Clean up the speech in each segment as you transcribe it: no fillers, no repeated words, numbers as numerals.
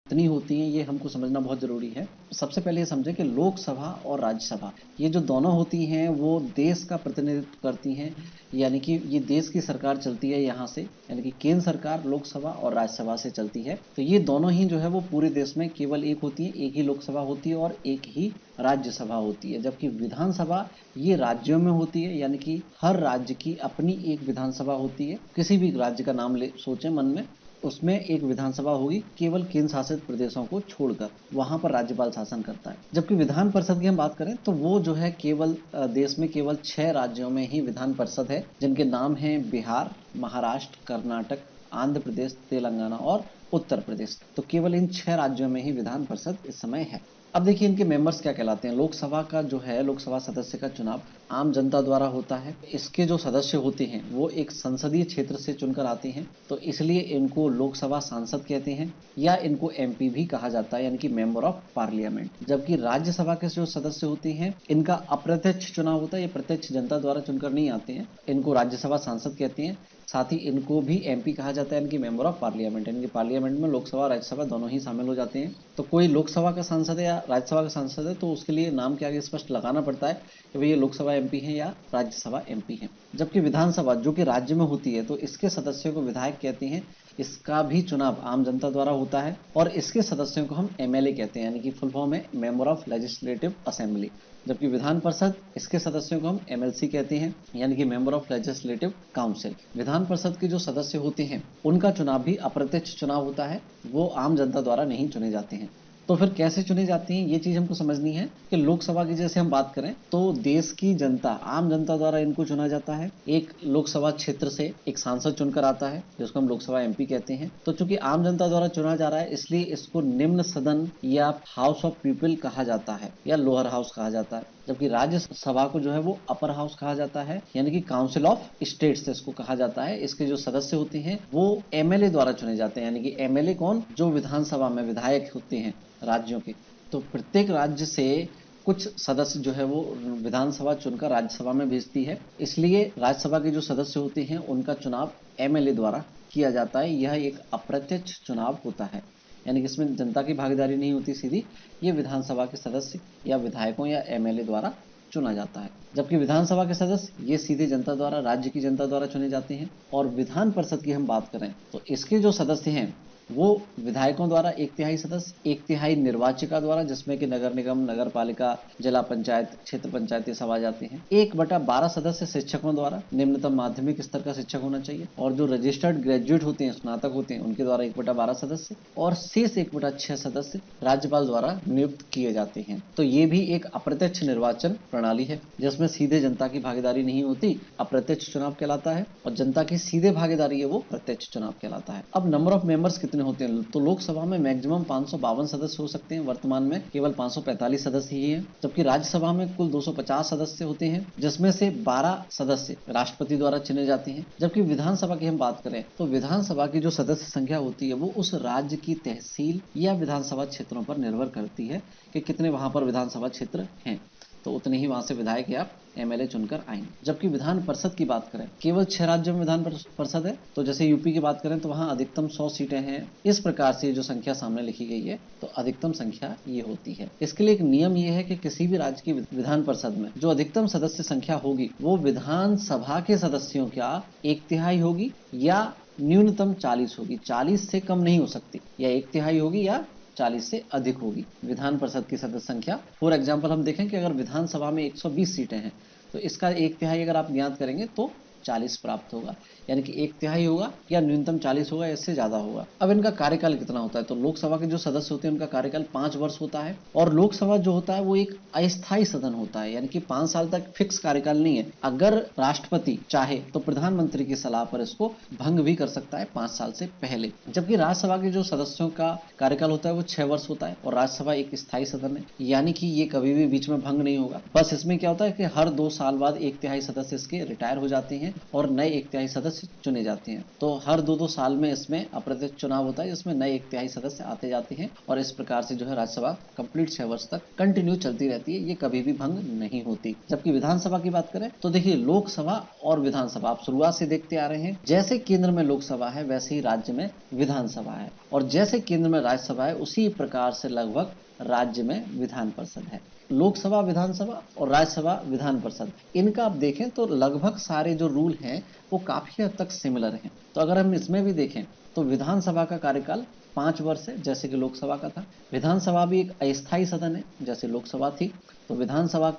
कितनी होती हैं ये हमको समझना बहुत ज़रूरी है। सबसे पहले ये समझें कि लोकसभा और राज्यसभा ये जो दोनों होती हैं वो देश का प्रतिनिधित्व करती हैं, यानी कि ये देश की सरकार चलती है यहाँ से, यानी कि केंद्र सरकार लोकसभा और राज्यसभा से चलती है। तो ये दोनों ही जो है वो पूरे देश में केवल एक होती है, एक ही लोकसभा होती है और एक ही राज्यसभा होती है। जबकि विधानसभा ये राज्यों में होती है, यानी कि हर राज्य की अपनी एक विधानसभा होती है। किसी भी राज्य का नाम ले सोचें मन में, उसमें एक विधानसभा होगी, केवल केंद्र शासित प्रदेशों को छोड़कर वहां पर राज्यपाल शासन करता है। जबकि विधान परिषद की हम बात करें तो वो जो है केवल देश में केवल 6 राज्यों में ही विधान परिषद है, जिनके नाम हैं बिहार, महाराष्ट्र, कर्नाटक, आंध्र प्रदेश, तेलंगाना और उत्तर प्रदेश। तो केवल इन 6 राज्यों में ही विधान परिषद इस समय है। अब देखिए इनके मेंबर्स क्या कहलाते हैं। लोकसभा का जो है लोकसभा सदस्य का चुनाव आम जनता द्वारा होता है। इसके जो सदस्य होते हैं वो एक संसदीय क्षेत्र से चुनकर आते हैं, तो इसलिए इनको लोकसभा सांसद कहते हैं या इनको एमपी भी कहा जाता है, यानी कि मेंबर ऑफ पार्लियामेंट। जबकि राज्यसभा के जो सदस्य होते हैं इनका अप्रत्यक्ष चुनाव होता है, ये प्रत्यक्ष जनता द्वारा चुनकर नहीं आते हैं, इनको राज्यसभा सांसद कहते हैं। साथ ही इनको भी एमपी कहा जाता है, इनकी मेंबर ऑफ पार्लियामेंट, यानी कि पार्लियामेंट में लोकसभा और राज्यसभा दोनों ही शामिल हो जाते हैं। तो कोई लोकसभा का सांसद है या राज्यसभा का सांसद है तो उसके लिए नाम के आगे स्पष्ट लगाना पड़ता है कि भाई ये लोकसभा एमपी है या राज्यसभा एमपी है। जबकि विधानसभा जो कि राज्य में होती है तो इसके सदस्यों को विधायक कहते हैं। इसका भी चुनाव आम जनता द्वारा होता है और इसके सदस्यों को हम एमएलए कहते हैं, यानी कि फुल फॉर्म है मेंबर ऑफ लेजिस्लेटिव असेंबली। जबकि विधान परिषद इसके सदस्यों को हम एमएलसी कहते हैं, यानी कि member of legislative council. Vidhan Parishad के जो सदस्य होते हैं उनका चुनाव भी अप्रत्यक्ष चुनाव होता है, वो आम जनता द्वारा नहीं चुने जाते हैं। तो फिर कैसे चुने जाते हैं ये चीज हमको समझनी है कि लोकसभा की जैसे हम बात करें तो देश की जनता, आम जनता द्वारा इनको चुना जाता है। एक लोकसभा क्षेत्र से एक सांसद चुनकर आता है जिसको हम लोकसभा एमपी कहते हैं। तो चूंकि आम जनता द्वारा चुना जा रहा है इसलिए इसको निम्न सदन या हाउस ऑफ पीपल कहा जाता है या लोअर हाउस कहा जाता है। जबकि राज्यसभा को जो है वो अपर हाउस कहा जाता है, यानी कि काउंसिल ऑफ स्टेट्स इसको कहा जाता है। इसके जो सदस्य होते हैं वो एमएलए द्वारा चुने जाते हैं, यानी कि एमएलए कौन, जो विधानसभा में विधायक होते हैं राज्यों के। तो प्रत्येक राज्य से कुछ सदस्य जो है वो विधानसभा चुनकर राज्यसभा में भेजती है, इसलिए राज्यसभा के जो सदस्य होते हैं उनका चुनाव एमएलए द्वारा किया जाता है। यह एक अप्रत्यक्ष चुनाव होता है, यानी कि इसमें जनता की भागीदारी नहीं होती सीधी, ये विधानसभा के सदस्य या विधायकों या एमएलए द्वारा चुना जाता है। जबकि विधानसभा के सदस्य ये सीधे जनता द्वारा, राज्य की जनता द्वारा चुने जाते हैं। और विधान परिषद की हम बात करें तो इसके जो सदस्य हैं वो विधायकों द्वारा 1/3 सदस्य, 1/3 निर्वाचिका द्वारा, जिसमें कि नगर निगम, नगर पालिका, जिला पंचायत, क्षेत्र पंचायत ये सब आ जाते हैं। 1/12 सदस्य शिक्षकों द्वारा, निम्नतम माध्यमिक स्तर का शिक्षक होना चाहिए। और जो रजिस्टर्ड ग्रेजुएट होते हैं, स्नातक होते हैं, उनके द्वारा 1/12 सदस्य और शेष 1/6 सदस्य राज्यपाल द्वारा नियुक्त किए जाते हैं। तो ये भी एक अप्रत्यक्ष निर्वाचन प्रणाली है जिसमें सीधे जनता की भागीदारी नहीं होती, अप्रत्यक्ष चुनाव कहलाता है। और जनता की सीधे भागीदारी है वो प्रत्यक्ष चुनाव कहलाता है। अब नंबर ऑफ मेंबर्स कितने होते हैं, तो लोकसभा में मैक्सिमम 552 सदस्य हो सकते हैं, वर्तमान में केवल 545 सदस्य ही हैं। जबकि राज्यसभा में कुल 250 सदस्य होते हैं, जिसमें से 12 सदस्य राष्ट्रपति द्वारा चुने जाते हैं। जबकि विधानसभा की हम बात करें तो विधानसभा की जो सदस्य संख्या होती है वो उस राज्य की तहसील या विधानसभा क्षेत्रों पर निर्भर करती है कि कितने वहां पर विधानसभा क्षेत्र हैं, तो उतने ही वहां से विधायक या एमएलए चुनकर आएंगे। जबकि विधान परिषद की बात करें, केवल 6 राज्यों में विधान परिषद है। तो जैसे यूपी की बात करें तो वहां अधिकतम 100 सीटें हैं। इस प्रकार से जो संख्या सामने लिखी गई है तो अधिकतम संख्या ये होती है। इसके लिए एक नियम ये है कि किसी भी राज्य की विधान परिषद में जो अधिकतम सदस्य संख्या होगी वो विधानसभा के सदस्यों का 1/3 होगी या न्यूनतम 40 होगी, 40 से कम नहीं हो सकती, या 1/3 होगी या 40 से अधिक होगी विधान परिषद की सदस्य संख्या। फॉर एग्जाम्पल हम देखें कि अगर विधानसभा में 120 सीटें हैं तो इसका 1/3 अगर आप ज्ञात करेंगे तो 40 प्राप्त होगा, यानी कि 1/3 होगा या न्यूनतम 40 होगा, इससे ज्यादा होगा। अब इनका कार्यकाल कितना होता है, तो लोकसभा के जो सदस्य होते हैं उनका कार्यकाल 5 वर्ष होता है। और लोकसभा जो होता है वो एक अस्थायी सदन होता है, यानी कि 5 साल तक फिक्स कार्यकाल नहीं है। अगर राष्ट्रपति चाहे तो प्रधानमंत्री की सलाह पर इसको भंग भी कर सकता है 5 साल से पहले। जबकि राज्यसभा के जो सदस्यों का कार्यकाल होता है वो 6 वर्ष होता है और राज्यसभा एक स्थायी सदन है, यानी कि ये कभी भी बीच में भंग नहीं होगा। बस इसमें क्या होता है कि हर 2 साल बाद 1/3 सदस्य इसके रिटायर हो जाते हैं हैं और नए 1/3 सदस्य चुने जाते हैं। तो हर 2-2 साल में इसमें अप्रत्यक्ष चुनाव होता है, जिसमें नए 1/3 सदस्य आते जाते हैं और इस प्रकार से जो है राज्यसभा कंप्लीट 6 वर्ष तक कंटिन्यू चलती रहती है, ये कभी भी भंग नहीं होती। जबकि विधानसभा की बात करें तो देखिए, लोकसभा और विधानसभा आप शुरुआत से देखते आ रहे हैं, जैसे केंद्र में लोकसभा है वैसे ही राज्य में विधानसभा है, और जैसे केंद्र में राज्यसभा है उसी प्रकार से लगभग राज्य में विधान परिषद है। लोकसभा विधानसभा और राज्यसभा विधान परिषद, इनका आप देखें तो लगभग सारे जो रूल हैं वो काफी हद तक सिमिलर हैं। तो अगर हम इसमें भी देखें तो विधानसभा का कार्यकाल 5 वर्ष है, जैसे कि लोकसभा का था। विधानसभा भी एक अस्थायी सदन है, जैसे लोकसभा थी। तो विधानसभा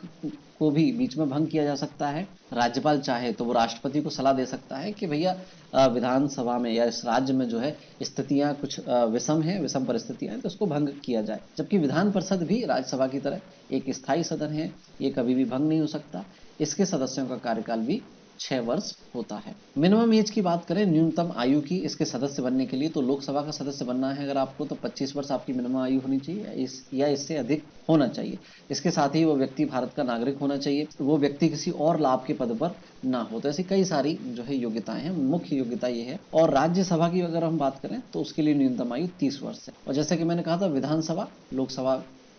को भी बीच में भंग किया जा सकता है। राज्यपाल चाहे तो वो राष्ट्रपति को सलाह दे सकता है कि भैया विधानसभा में या इस राज्य में जो है स्थितियां कुछ विषम परिस्थितियां हैं, तो उसको भंग किया जाए। जबकि विधान परिषद भी राज्यसभा की तरह एक स्थायी सदन है, ये कभी भी भंग नहीं हो सकता। इसके सदस्यों का कार्यकाल भी 6 वर्ष होता है। मिनिमम एज की बात करें, न्यूनतम आयु की इसके सदस्य बनने के लिए, तो लोकसभा का सदस्य बनना है अगर आपको, तो 25 वर्ष आपकी मिनिमम आयु होनी चाहिए या इससे अधिक होना चाहिए। इसके साथ ही वो व्यक्ति भारत का नागरिक होना चाहिए, वो व्यक्ति किसी और लाभ के पद पर ना हो। तो ऐसी कई सारी जो है योग्यताएं हैं, मुख्य योग्यता ये है। और राज्यसभा की अगर हम बात करें तो उसके लिए न्यूनतम आयु 30 वर्ष है। और जैसे कि मैंने कहा था, विधानसभा लोकसभा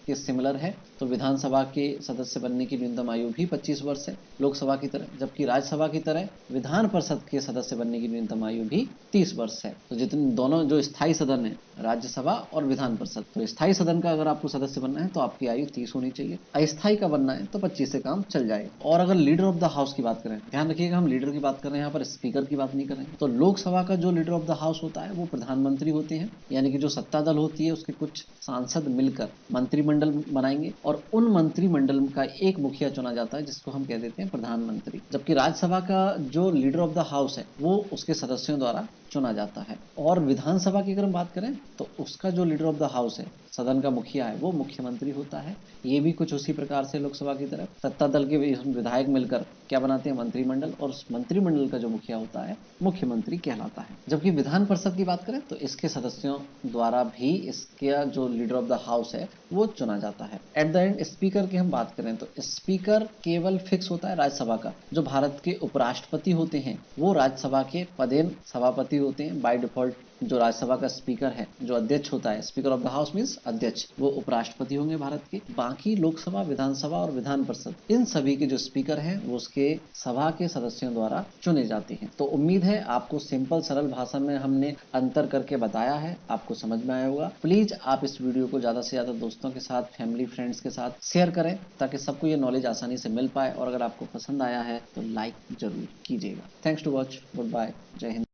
के सिमिलर है, तो विधानसभा के सदस्य बनने की न्यूनतम आयु भी 25 वर्ष है लोकसभा की तरह। जबकि राज्यसभा की तरह विधान परिषद के सदस्य बनने की न्यूनतम आयु भी 30 वर्ष है। तो जितने दोनों जो स्थायी सदन है, राज्यसभा और विधान परिषद, तो स्थायी सदन का अगर आपको सदस्य बनना है तो आपकी आयु 30 होनी चाहिए। अस्थायी का बनना है तो 25 से काम चल जाएगा। और अगर लीडर ऑफ द हाउस की बात करें, ध्यान रखिएगा हम लीडर की बात कर रहे हैं, यहाँ पर स्पीकर की बात नहीं कर रहे हैं। तो लोकसभा का जो लीडर ऑफ द हाउस होता है वो प्रधानमंत्री होते हैं, यानी कि जो सत्ता दल होती है उसके कुछ सांसद मिलकर मंत्रिमंडल बनाएंगे और उन मंत्रिमंडल का एक मुखिया चुना जाता है, जिसको हम कह देते हैं प्रधानमंत्री। जबकि राज्यसभा का जो लीडर ऑफ द हाउस है वो उसके सदस्यों द्वारा चुना जाता है। और विधानसभा की अगर हम बात करें तो उसका जो लीडर ऑफ द हाउस है, सदन का मुखिया है, वो मुख्यमंत्री होता है। ये भी कुछ उसी प्रकार से लोकसभा की तरह सत्ता दल के विधायक मिलकर क्या बनाते हैं, मंत्रिमंडल, और उस मंत्रिमंडल का जो मुखिया होता है मुख्यमंत्री कहलाता है। जबकि विधान परिषद की बात करें तो इसके सदस्यों द्वारा भी इसका जो लीडर ऑफ द हाउस है वो चुना जाता है। एट द एंड स्पीकर की हम बात करें तो स्पीकर केवल फिक्स होता है राज्यसभा का। जो भारत के उपराष्ट्रपति होते हैं वो राज्यसभा के पदेन सभापति होते हैं बाय डिफॉल्ट। जो राज्यसभा का स्पीकर है, जो अध्यक्ष होता है, speaker of the house means अध्यक्ष, वो उपराष्ट्रपति होंगे भारत के। बाकी लोकसभा, विधानसभा और विधान परिषद, इन सभी के जो स्पीकर हैं वो उसके सभा के सदस्यों द्वारा चुने जाते हैं। तो उम्मीद है आपको सिंपल सरल भाषा में हमने अंतर करके बताया है, आपको समझ में आया होगा। प्लीज आप इस वीडियो को ज्यादा से ज्यादा दोस्तों के साथ, फैमिली फ्रेंड्स के साथ शेयर करें ताकि सबको ये नॉलेज आसानी से मिल पाए। और अगर आपको पसंद आया है तो लाइक जरूर कीजिएगा। Thanks to watch, goodbye, जय हिंद।